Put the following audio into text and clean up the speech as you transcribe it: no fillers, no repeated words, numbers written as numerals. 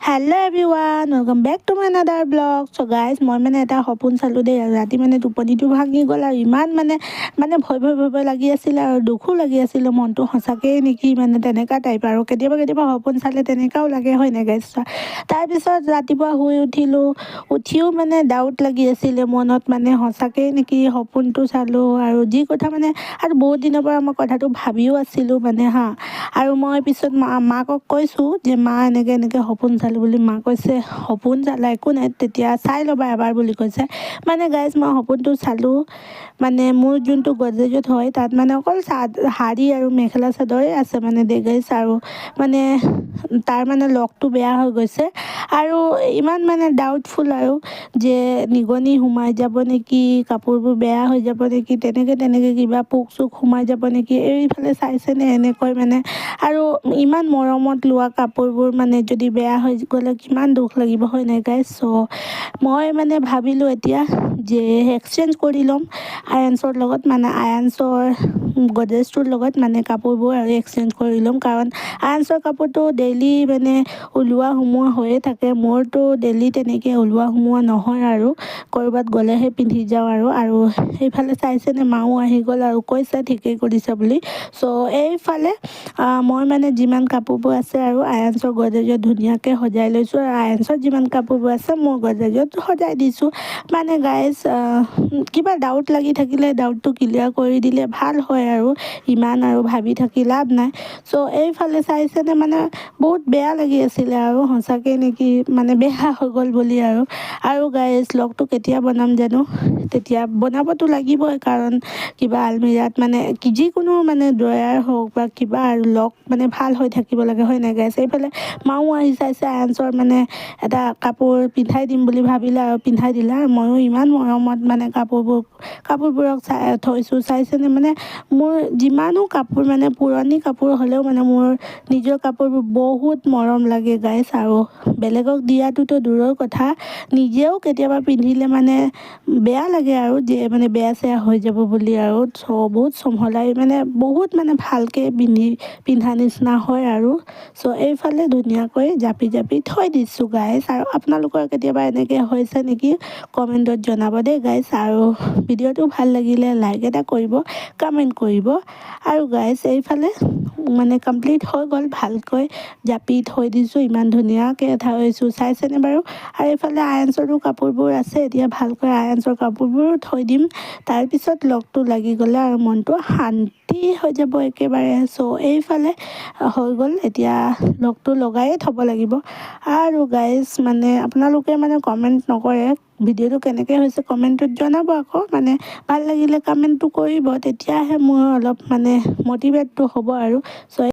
Hello' everyone, welcome back to my another blog. So' guys, মই মানে এটা সপোন চালোঁ দেই। ৰাতি মানে টোপনিটো ভাঙি গ'ল আৰু ইমান মানে ভয় লাগি আছিলে আৰু দুখো লাগি আছিলে মনটো, সঁচাকেই নেকি মানে তেনেকুৱা টাইপ আৰু কেতিয়াবা সপোন চালে তেনেকুৱাও লাগে, হয় নাই গাইজ? তাৰপিছত ৰাতিপুৱা শুই উঠিও মানে ডাউট লাগি আছিলে মনত, মানে সঁচাকেই নেকি সপোনটো চালোঁ আৰু যি কথা মানে, আৰু বহুত দিনৰ পৰা মই কথাটো ভাবিও আছিলোঁ মানে আৰু মই পিছত মাকক কৈছোঁ যে মা এনেকৈ সপোন চালোঁ বুলি। মা কৈছে সপোন চালা, একো নাই, তেতিয়া চাই ল'বা এবাৰ বুলি কৈছে। মানে গাইজ, মই সপোনটো চালোঁ, মানে মোৰ যোনটো গডৰেজত হয় তাত মানে অকল শাৰী আৰু মেখেলা চাদৰে আছে মানে গাইজ, আৰু মানে তাৰ মানে লকটো বেয়া হৈ গৈছে আৰু ইমান মানে ডাউটফুল আৰু যে নিগনি সোমাই যাব নেকি, কাপোৰবোৰ বেয়া হৈ যাব নেকি, তেনেকৈ কিবা পোক চোক সোমাই যাব নেকি, এইফালে চাইছেনে এনেকৈ মানে। আৰু ইমান মৰমত লোৱা কাপোৰবোৰ মানে যদি বেয়া হৈ গ'লে কিমান দুখ লাগিব, হয় নাই গাইজ? চ' মই মানে ভাবিলোঁ এতিয়া যে এক্সচেঞ্জ কৰি ল'ম আয়ানছৰ লগত, মানে আয়ানছৰ গডৰেজটোৰ লগত মানে কাপোৰবোৰ আৰু এক্সচেঞ্জ কৰি ল'ম, কাৰণ আয়ানছৰ কাপোৰটো ডেইলি মানে ওলোৱা সোমোৱা হৈয়ে থাকে। মোৰতো ডেইলি তেনেকৈ ওলোৱা সোমোৱা নহয় আৰু ক'ৰবাত গ'লেহে পিন্ধি যাওঁ আৰু সেইফালে চাইছেনে, মাও আহি গ'ল আৰু কৈছে ঠিকেই কৰিছে বুলি। চ' এইফালে মই মানে যিমান কাপোৰবোৰ আছে আৰু আয়ানছৰ গডৰেজত ধুনীয়াকৈ সজাই লৈছোঁ, আৰু আয়ানছৰ যিমান কাপোৰবোৰ আছে মোৰ গডৰেজত সজাই দিছোঁ। মানে গাইজ, কিবা ডাউট লাগি থাকিলে ডাউটটো ক্লিয়াৰ কৰি দিলে ভাল হয় আৰু ইমান আৰু ভাবি থাকি লাভ নাই। চ' এইফালে চাইছেনে, মানে বহুত বেয়া লাগি আছিলে আৰু সঁচাকৈ নেকি মানে বেয়া হৈ গ'ল বুলি আৰু গাইজ, লগটো কেতিয়া বনাম জানো, তেতিয়া বনাবতো লাগিবই, কাৰণ কিবা আলমিৰাত মানে যিকোনো মানে ড্ৰয়াৰ হওক বা কিবা আৰু লক মানে ভাল হৈ থাকিব লাগে, হয় নাই গাইজ? এইফালে মাও আহি চাইছে আয়ানছৰ মানে এটা কাপোৰ পিন্ধাই দিম বুলি ভাবিলে আৰু পিন্ধাই দিলে, আৰু ময়ো ইমান মৰমত মানে কাপোৰবোৰক থৈছোঁ, চাইছেনে? মানে মোৰ যিমানো কাপোৰ মানে পুৰণি কাপোৰ হ'লেও মানে মোৰ নিজৰ কাপোৰবোৰ বহুত মৰম লাগে গাইজ, আৰু বেলেগক দিয়াটোতো দূৰৰ কথা, নিজেও কেতিয়াবা পিন্ধিলে মানে বেয়া লাগে আৰু যে মানে বেয়া চেয়া হৈ যাব বুলি আৰু বহুত চম্ভলাই মানে বহুত মানে ভালকৈ পিন্ধা নিচিনা হয় আৰু চ' এইফালে ধুনীয়াকৈ জাপি থৈ দিছোঁ গাইজ। আৰু আপোনালোকৰ কেতিয়াবা এনেকৈ হৈছে নেকি, কমেণ্টত জনাব দেই গাইজ। আৰু ভিডিঅ'টো ভাল লাগিলে লাইক এটা কৰিব, কমেণ্ট কৰিব। আৰু গাইজ, এইফালে মানে কমপ্লিট হৈ গ'ল, ভালকৈ জাপি থৈ দিছোঁ, ইমান ধুনীয়াকৈ থৈছোঁ, চাইছেনে বাৰু? আৰু এইফালে আয়ানছৰো কাপোৰবোৰ আছে, এতিয়া ভালকৈ আয়ানছৰ কাপোৰবোৰ থৈ দিম। তাৰপিছত লগটো লাগি গ'লে আৰু মনটো শান্তি হৈ যাব একেবাৰে। চ' এইফালে হৈ গ'ল, এতিয়া লগটো লগায়ে থ'ব লাগিব। আৰু গাইজ, মানে আপোনালোকে মানে কমেণ্ট নকৰে, ভিডিঅ'টো কেনেকৈ হৈছে কমেণ্টত জনাব আকৌ, মানে ভাল লাগিলে কমেণ্টটো কৰিব, তেতিয়াহে মোৰ অলপ মানে মটিভেটটো হ'ব আৰু চ'